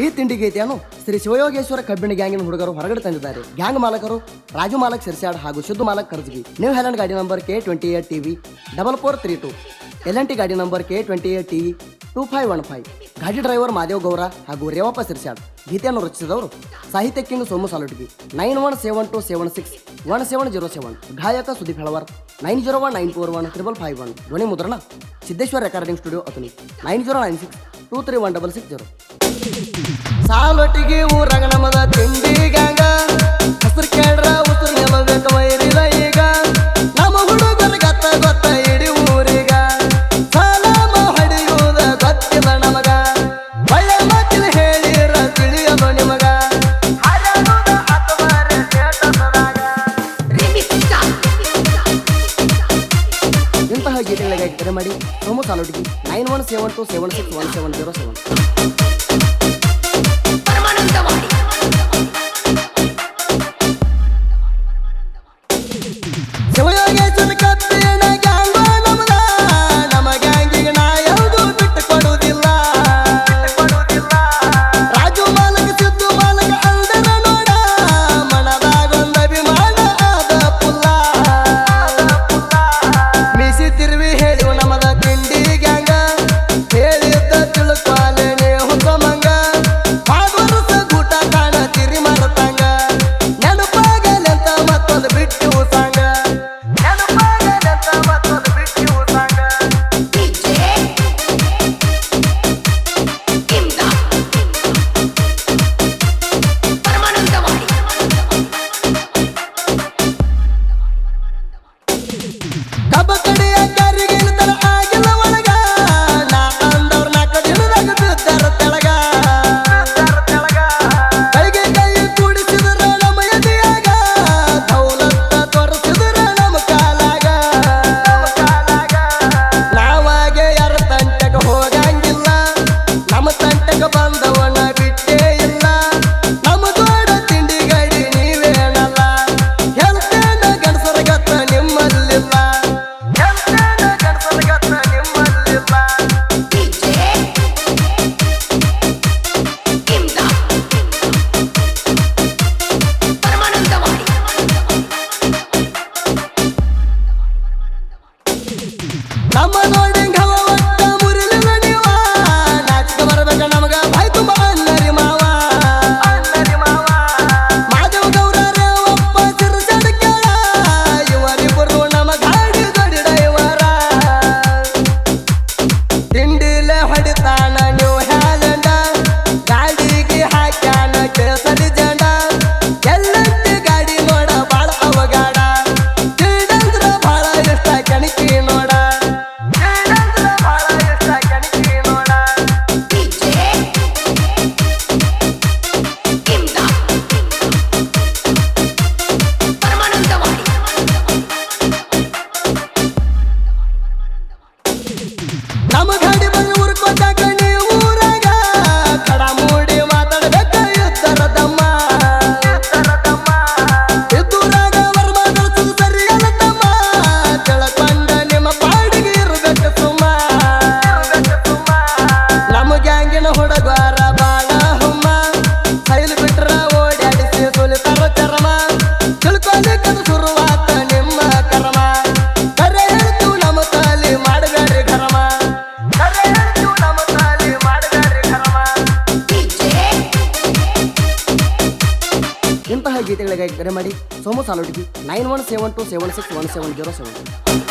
ಈ ತಿಂಡಿ ಗೀತೆಯನ್ನು ಶ್ರೀ ಶಿವಯೋಗೇಶ್ವರ ಕಬ್ಬಿಣ ಗ್ಯಾಂಗಿನ ಹುಡುಗರು ಹೊರಗಡೆ ತಂದಿದ್ದಾರೆ. ಗ್ಯಾಂಗ್ ಮಾಲಕರು ರಾಜು ಮಾಲಕ್ ಸಿರ್ಸಾಡ್ ಹಾಗೂ ಸಿದ್ದು ಮಾಲಕ್ ಕರ್ಜಗಿ. ನ್ಯೂ ಹ್ಯಾಲೆಂಡ್ ಗಾಡಿ ನಂಬರ್ K28TV 4432. LNT ಗಾಡಿ ನಂಬರ್ K28TE 2515. ಗಾಡಿ ಡ್ರೈವರ್ ಮಾದೇವ್ ಗೌರ ಹಾಗೂ ರೇವಪ್ಪ ಸಿರ್ಸಾಡ್. ಗೀತೆಯನ್ನು ರಚಿಸಿದವರು ಸಾಹಿತ್ಯ ಕಿಂಗ್ ಸೋಮು ಸಾಲುಟ್ಗಿ. 9172761707. ಗಾಯಕ ಸುದೀಪ್ ಹೆಳವರ್ 9019415551. ಧ್ವನಿ ಮುದ್ರಣ ಸಿದ್ದೇಶ್ವರ ರೆಕಾರ್ಡಿಂಗ್ ಸ್ಟುಡಿಯೋ ಅತನಿ 9096231660. ಸಾಲೊಟ್ಟಿಗೆ ಊರಾಗ ನಮದ ತಿಂಡಿ ಗ್ಯಾಂಗ ಹಸ್ರು ಕೇಳ್ರ ಉಸಿರು ನೆಲಬೇಕ ವೈರಿದ ಈಗ ನಮ್ಮ ಹುಡುಗರ ಗೊತ್ತ ಇಡೀ ಊರಿಗ ಸಾಲಾಮ ಹೊಡೆಯುವುದ ಗೊತ್ತಿಲ್ಲ ನಮಗ ಒಳ್ಳೆ ಮಾತಿನ ಹೇಳಿರ ತಿಳಿಯಲು ನಿಮಗ ಇಂತಹ ಗೀತೆಗಳಿಗಾಗಿ ಕರೆ ಮಾಡಿ ಸೋಮು ಸಾಲೊಟ್ಟಿಗೆ 9172761707. ಶಿವಯೋಗೇಶ್ವರ ಕಬ್ಬಿಣ ಗ್ಯಾಂಗ ನಮದ ನಮ್ಮ ಗ್ಯಾಂಗಿಗೆ ನಾ ಯಾವುದು ಬಿಟ್ಟು ಕೊಡುವುದಿಲ್ಲ. ರಾಜು ಮಾಲಕ ಸಿದ್ದು ಮಾಲಕ ಅಂದರ ನೋಡ ಮನದಾಗೊಂದ ಅಭಿಮಾನ ಆದ ಪುಲ್ಲ. ಮೀಸಿ ತಿರುವಿ ಹೇಳಿವ ನಮದ ತಿಂಡಿ ಗ್ಯಾಂಗ ಹೇಳಿದ್ದ ತಿಳ್ಕೊಲೆ ನೀವು ಹುಕ್ಕಮಂಗ ಪಾದವರ್ಸ ಗೂಟ ಕಾಣ ತಿರಿ ಮರತಂಗ ನೆನಪಾಗಲೆಂತ ಮತ್ತೊಂದು ಬಿಟ್ಟು ಸಾಂಗ ಕಬ್ಬ ಕಡೆಯ ಕಾರಿಗೆ ತರ ಆಗಿಲ್ಲ ಒಳಗ ನಾ ಅಂದವ್ರ ನಾಲ್ಕು ದಿನದಾಗ ಬಿದ್ದಾರ ತೆಳಗ ಕೈಗೆ ಕೈ ಕೂಡಿಸಿದ್ರ ನಮ್ಮ ಎದೆಯಾಗ ದೌಲತ್ತ ತೋರಿಸಿದ್ರ ನಮ್ಮ ಕಾಲಾಗ ನಾವಾಗೆ ಯಾರ ತಂಟಕ ಹೋಗಂಗಿಲ್ಲ ನಮ್ಮ ತಂಟಕ ಬಂದವನ ಬಿಟ್ಟೇ ಇಲ್ಲ ನಮ್ಮ ದೊಡ್ಡ ತಿಂಡಿ ಗಾಡಿ ನೀವೇನಲ್ಲ ಹೇಳ್ತೇನ ಗಣಸರ ಗತ್ತ ನಿಮ್ಮಲ್ಲಿಲ್ಲ ನಮ್ಮ ನೋಡಿ ಗವ ಒಟ್ಟ ಮುರಿಲಿಲ್ಲ ನೀವ ನಾಚಿಕ ಬರ್ಬೇಕ ನಮಗ ಬಾಯ್ ತುಂಬ ಅನ್ನರಿ ಮಾವ ಮಾದೇವ ಗೌರ ರೇವಪ್ಪ ಸಿರ್ಸಡ್ ಕೇಳ ಇವರಿಬ್ಬರು ನಮ್ಮ ಗಾಡಿ ಗಡಿ ಡೈವರ ತಿಂಡಿಲೆ ಹೊಡಿತಾನ ನ್ಯೂ ಹ್ಯಾಲೆಂಡ ಗಾಡಿಗೆ ಹಾಕ್ಯಾನ ಕೇಸರಿ ಜಂಡ ಎಲ್ಲಂಟಿ ಗಾಡಿ ನೋಡ ಬಾಳ ಅವಗಾಡ ತಿಳಿದಂದ್ರ ಬಾಳ ಇಷ್ಟ ಕಣಕಿ ನೋಡ ನಮ್ಮ ಗಾಡಿ ಬಂದು ಉರ್ಕೋತಾಕ ನೀವು ಊರಾಗ ಕಡ ಮೂಡಿ ಮಾತಾಡ್ಬೇಕ ಇದ್ದರ ದಮ್ಮ ಇದ್ದೂರಾಗ ವರ್ಮ ಗಳಿಸೋದು ಸರಿಯಲ್ಲ ತಮ್ಮ ತಿಳ್ಕೊಂಡ ನಿಮ್ಮ ಪಾಡಿಗೆ ಇರ್ಬೇಕು ಸುಮ್ಮ ನಮ್ಮ ಗ್ಯಾಂಗಿನ ಹುಡುಗಾರ ಬಾಳ ಹುಮ್ಮ ಸೈಲ್ ಬಿಟ್ರ ಓಡಾಡಿಸಿ ಸುಲಿತಾರ ಚರ್ಮ ತಿಳ್ಕೊಲಿಕ್ಕದ ಶುರುವಾತ ನಿಮ್ಮ ಕರ್ಮ ಕರೆ ಹೇಳ್ತೀವಿ ನಮ್ಮ ತಾಲಿ ಮಾಡಬೇಡ್ರಿ ಘರ್ಮ ಇಂತಹ ಗೀತೆಗಳಿಗಾಗಿ ಕರೆ ಮಾಡಿ ಸೋಮು ಸಾಲೊಟ್ಟಿಗೆ 9172761707.